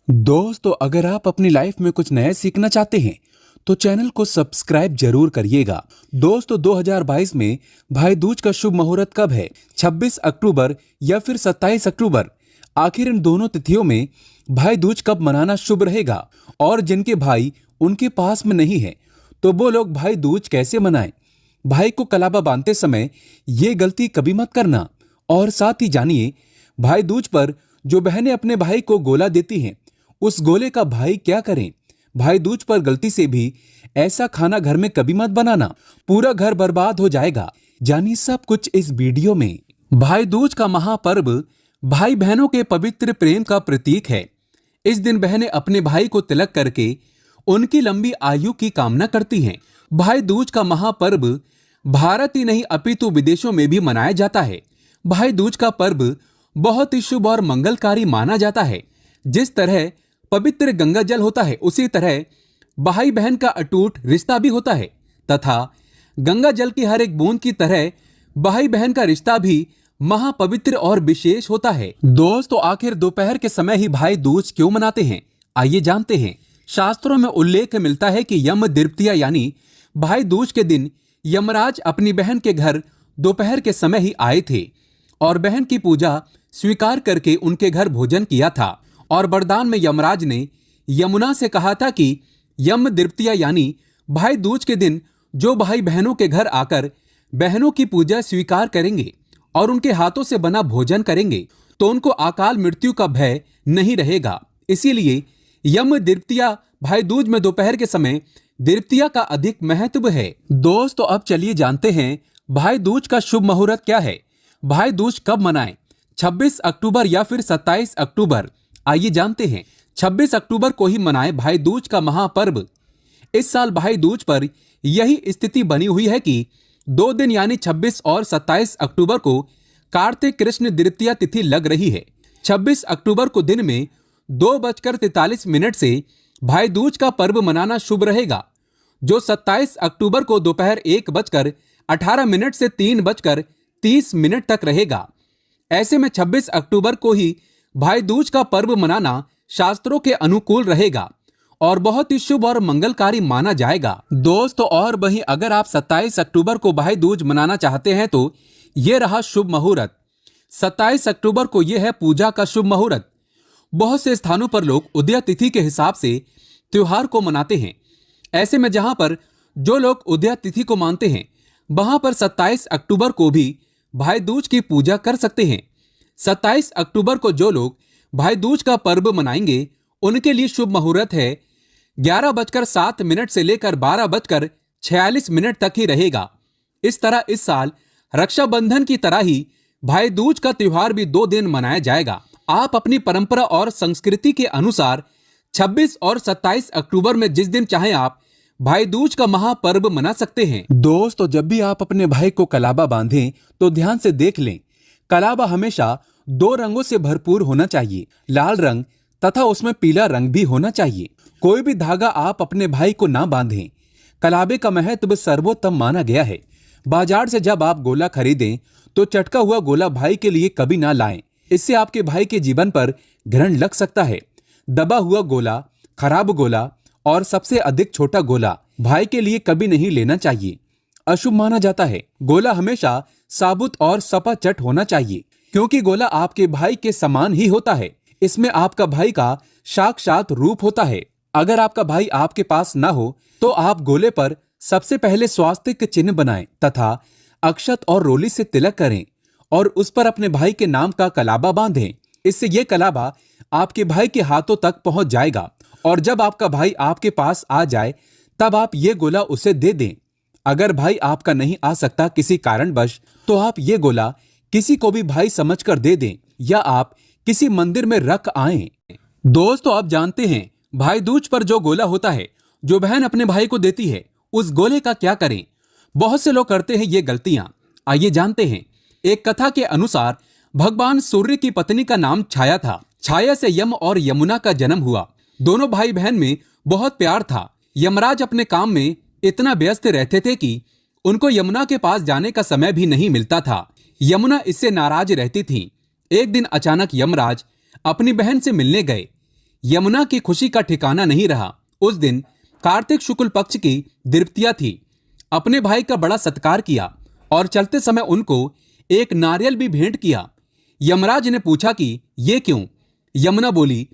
दोस्तों, अगर आप अपनी लाइफ में कुछ नया सीखना चाहते हैं तो चैनल को सब्सक्राइब जरूर करिएगा। दोस्तों, 2022 में भाई दूज का शुभ मुहूर्त कब है? 26 अक्टूबर या फिर 27 अक्टूबर? आखिर इन दोनों तिथियों में भाई दूज कब मनाना शुभ रहेगा? और जिनके भाई उनके पास में नहीं है तो वो लोग भाई दूज कैसे मनाएं? भाई को कलावा बांधते समय ये गलती कभी मत करना। और साथ ही जानिए, भाई दूज पर जो बहनें अपने भाई को गोला देती हैं, उस गोले का भाई क्या करें? भाई दूज पर गलती से भी ऐसा खाना घर में कभी मत बनाना, पूरा घर बर्बाद हो जाएगा। जानिए सब कुछ इस वीडियो में। भाई दूज का महापर्व भाई बहनों के पवित्र प्रेम का प्रतीक है। इस दिन बहनें अपने भाई को तिलक करके उनकी लंबी आयु की कामना करती हैं। भाई दूज का महापर्व भारत ही नहीं अपितु विदेशों में भी मनाया जाता है। भाई दूज का पर्व बहुत ही शुभ और मंगलकारी माना जाता है। जिस तरह पवित्र गंगा जल होता है, उसी तरह भाई बहन का अटूट रिश्ता भी होता है तथा गंगा जल की हर एक बूंद की तरह भाई बहन का रिश्ता भी महापवित्र और विशेष होता है। दोस्तों, आखिर दोपहर के समय ही भाई दूज क्यों मनाते हैं? आइए जानते हैं। शास्त्रों में उल्लेख मिलता है कि यम द्वितीया यानी भाई दूज के दिन यमराज अपनी बहन के घर दोपहर के समय ही आए थे और बहन की पूजा स्वीकार करके उनके घर भोजन किया था। और वरदान में यमराज ने यमुना से कहा था कि यम द्वितीया यानी भाई दूज के दिन जो भाई बहनों के घर आकर बहनों की पूजा स्वीकार करेंगे और उनके हाथों से बना भोजन करेंगे तो उनको अकाल मृत्यु का भय नहीं रहेगा। इसीलिए यम द्वितीया भाई दूज में दोपहर के समय द्वितीया का अधिक महत्व है। दोस्तों, अब चलिए जानते हैं भाई दूज का शुभ मुहूर्त क्या है। भाई दूज कब मनाएं? 26 अक्टूबर या फिर 27 अक्टूबर? आइए जानते हैं। 26 अक्टूबर को ही मनाएं भाई दूज का महापर्व। इस साल भाई दूज पर यही स्थिति बनी हुई है कि 2 दिन यानी 26 और 27 अक्टूबर को कार्तिक कृष्ण द्वितीया तिथि लग रही है। 26 अक्टूबर को दिन में 2:43 से भाई दूज का पर्व मनाना शुभ रहेगा, जो 27 अक्टूबर को दोपहर 1:18 से 3:30 तक रहेगा। ऐसे में 26 अक्टूबर को ही भाई दूज का पर्व मनाना शास्त्रों के अनुकूल रहेगा और बहुत ही शुभ और मंगलकारी माना जाएगा। दोस्तों, और वहीं अगर आप 27 अक्टूबर को भाई दूज मनाना चाहते हैं तो ये रहा शुभ मुहूर्त। 27 अक्टूबर को यह है पूजा का शुभ मुहूर्त। बहुत से स्थानों पर लोग उदय तिथि के हिसाब से त्योहार को मनाते हैं। ऐसे में जहां पर जो लोग उदय तिथि को मानते हैं, वहां पर 27 अक्टूबर को भी भाई दूज की पूजा कर सकते हैं। 27 अक्टूबर को जो लोग भाई दूज का पर्व मनाएंगे, उनके लिए शुभ मुहूर्त है 11:07 से लेकर 12:46 तक ही रहेगा। इस तरह इस साल रक्षाबंधन की तरह ही भाई दूज का त्योहार भी 2 दिन मनाया जाएगा। आप अपनी परंपरा और संस्कृति के अनुसार 26 और 27 अक्टूबर में जिस दिन चाहें आप भाई दूज का महापर्व मना सकते हैं। दोस्तों, जब भी आप अपने भाई को कलावा बांधें तो ध्यान से देख लें। कलावा हमेशा 2 रंगों से भरपूर होना चाहिए, लाल रंग तथा उसमें पीला रंग भी होना चाहिए। कोई भी धागा आप अपने भाई को ना बांधें। कलावे का महत्व सर्वोत्तम माना गया है। बाजार से जब आप गोला खरीदें तो चटका हुआ गोला भाई के लिए कभी ना लाएं। इससे आपके भाई के जीवन पर ग्रहण लग सकता है। दबा हुआ गोला, खराब गोला और सबसे अधिक छोटा गोला भाई के लिए कभी नहीं लेना चाहिए, अशुभ माना जाता है। गोला हमेशा साबुत और सपाचट होना चाहिए, क्योंकि गोला आपके भाई के समान ही होता है। इसमें आपका भाई का साक्षात रूप होता है। अगर आपका भाई आपके पास ना हो तो आप गोले पर सबसे पहले स्वास्तिक चिन्ह बनाएं तथा अक्षत और रोली से तिलक करें और उस पर अपने भाई के नाम का कलावा बांधें। इससे यह कलावा आपके भाई के हाथों तक पहुंच जाएगा और जब आपका भाई आपके पास आ जाए तब आप ये गोला उसे दे दें। अगर भाई आपका नहीं आ सकता किसी कारणवश, तो आप ये गोला किसी को भी भाई समझकर दे दें या आप किसी मंदिर में रख आएं। दोस्तों, आप जानते हैं भाई दूज पर जो गोला होता है, जो बहन अपने भाई को देती है, उस गोले का क्या करें? बहुत से लोग करते हैं ये गलतियां। आइए जानते हैं। एक कथा के अनुसार भगवान सूर्य की पत्नी का नाम छाया था। छाया से यम और यमुना का जन्म हुआ। दोनों भाई बहन में बहुत प्यार था। यमराज अपने काम में इतना व्यस्त रहते थे कि उनको यमुना के पास जाने का समय भी नहीं मिलता था। यमुना इससे नाराज रहती थी। एक दिन अचानक यमराज अपनी बहन से मिलने गए। यमुना की खुशी का ठिकाना नहीं रहा। उस दिन कार्तिक शुक्ल पक्ष की द्वितीया थी। अपने भाई का बड़ा सत्कार किया और चलते समय उनको एक नारियल भी भेंट किया। यमराज ने पूछा कि ये क्यों? यमुना बोली,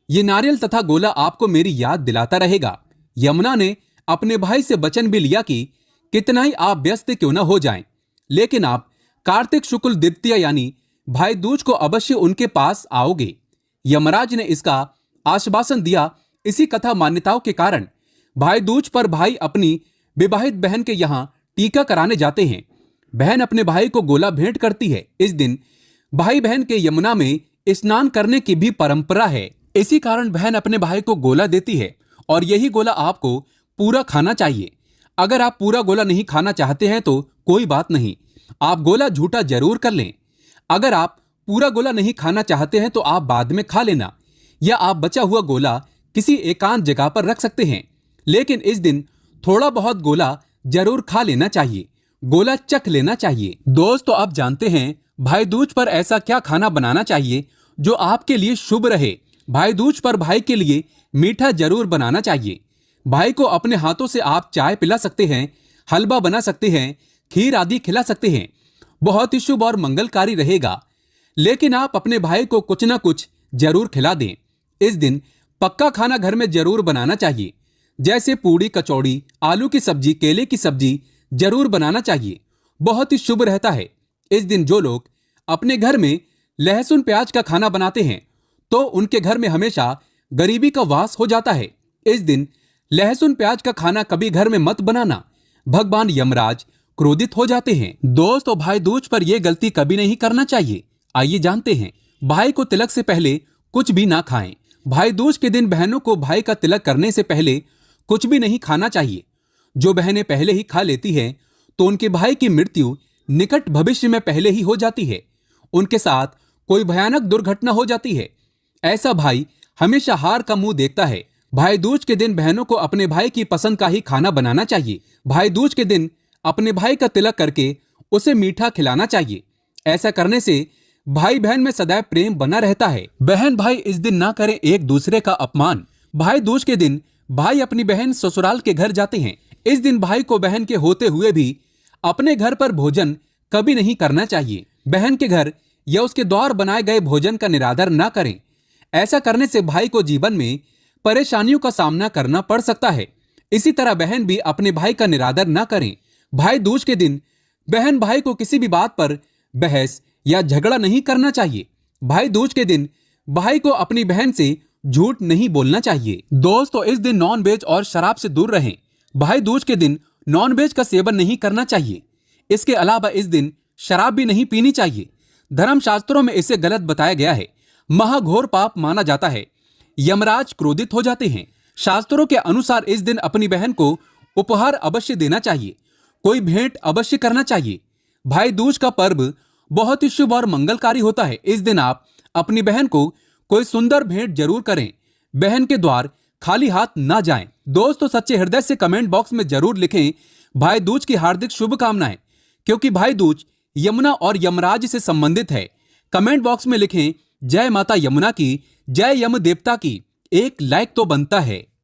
ये नारियल तथा गोला आपको मेरी याद दिलाता रहेगा। यमुना ने अपने भाई से वचन भी लिया कि कितना ही आप व्यस्त क्यों न हो जाएं, लेकिन आप कार्तिक शुक्ल द्वितीया यानी भाई दूज को अवश्य उनके पास आओगे। यमराज ने इसका आश्वासन दिया। इसी कथा मान्यताओं के कारण भाई दूज पर भाई अपनी विवाहित बहन के यहाँ टीका कराने जाते हैं। बहन अपने भाई को गोला भेंट करती है। इस दिन भाई बहन के यमुना में स्नान करने की भी परंपरा है। इसी कारण बहन अपने भाई को गोला देती है और यही गोला आपको पूरा खाना चाहिए। अगर आप पूरा गोला नहीं खाना चाहते हैं तो कोई बात नहीं, आप गोला झूठा जरूर कर लें। अगर आप पूरा गोला नहीं खाना चाहते हैं तो आप बाद में खा लेना, या आप बचा हुआ गोला किसी एकांत जगह पर रख सकते हैं। लेकिन इस दिन थोड़ा बहुत गोला जरूर खा लेना चाहिए, गोला चख लेना चाहिए। दोस्तों, आप जानते हैं भाई दूज पर ऐसा क्या खाना बनाना चाहिए जो आपके लिए शुभ रहे। भाई दूज पर भाई के लिए मीठा जरूर बनाना चाहिए। भाई को अपने हाथों से आप चाय पिला सकते हैं, हलवा बना सकते हैं, खीर आदि खिला सकते हैं। बहुत ही शुभ और मंगलकारी रहेगा। लेकिन आप अपने भाई को कुछ ना कुछ जरूर खिला दें। इस दिन पक्का खाना घर में जरूर बनाना चाहिए, जैसे पूड़ी, कचौड़ी, आलू की सब्जी, केले की सब्जी जरूर बनाना चाहिए। बहुत ही शुभ रहता है। इस दिन जो लोग अपने घर में लहसुन प्याज का खाना बनाते हैं तो उनके घर में हमेशा गरीबी का वास हो जाता है। इस दिन लहसुन प्याज का खाना कभी घर में मत बनाना, भगवान यमराज क्रोधित हो जाते हैं। दोस्तों, भाई दूज पर यह गलती कभी नहीं करना चाहिए। आइए जानते हैं, भाई को तिलक से पहले कुछ भी ना खाएं। भाई दूज के दिन बहनों को भाई का तिलक करने से पहले कुछ भी नहीं खाना चाहिए। जो बहनें पहले ही खा लेती हैं तो उनके भाई की मृत्यु निकट भविष्य में पहले ही हो जाती है। उनके साथ कोई भयानक दुर्घटना हो जाती है। ऐसा भाई हमेशा हार का मुंह देखता है। भाई दूज के दिन बहनों को अपने भाई की पसंद का ही खाना बनाना चाहिए। भाई दूज के दिन अपने भाई का तिलक करके उसे मीठा खिलाना चाहिए। ऐसा करने से भाई बहन में सदैव प्रेम बना रहता है। बहन भाई इस दिन ना करें एक दूसरे का अपमान। भाई दूज के दिन भाई अपनी बहन ससुराल के घर जाते हैं। इस दिन भाई को बहन के होते हुए भी अपने घर पर भोजन कभी नहीं करना चाहिए। बहन के घर या उसके द्वार बनाए गए भोजन का निरादर ना करें। ऐसा करने से भाई को जीवन में परेशानियों का सामना करना पड़ सकता है। इसी तरह बहन भी अपने भाई का निरादर ना करें। भाई दूज के दिन बहन भाई को किसी भी बात पर बहस या झगड़ा नहीं करना चाहिए। भाई दूज के दिन भाई को अपनी बहन से झूठ नहीं बोलना चाहिए। दोस्तों, इस दिन नॉन वेज और शराब से दूर रहें। भाई दूज के दिन नॉन वेज का सेवन नहीं करना चाहिए। इसके अलावा इस दिन शराब भी नहीं पीनी चाहिए। धर्मशास्त्रों में इसे गलत बताया गया है, महाघोर पाप माना जाता है। यमराज क्रोधित हो जाते हैं। शास्त्रों के अनुसार इस दिन अपनी बहन को उपहार अवश्य देना चाहिए, कोई भेंट अवश्य करना चाहिए। भाई दूज का पर्व बहुत ही शुभ और मंगलकारी होता है। इस दिन आप अपनी बहन को कोई सुंदर भेंट जरूर करें। बहन के द्वार खाली हाथ ना जाएं। दोस्तों, सच्चे हृदय से कमेंट बॉक्स में जरूर लिखें भाई दूज की हार्दिक शुभकामनाएं, क्योंकि भाई दूज यमुना और यमराज से संबंधित है। कमेंट बॉक्स में लिखें जय माता यमुना की, जय यम देवता की। एक लाइक तो बनता है।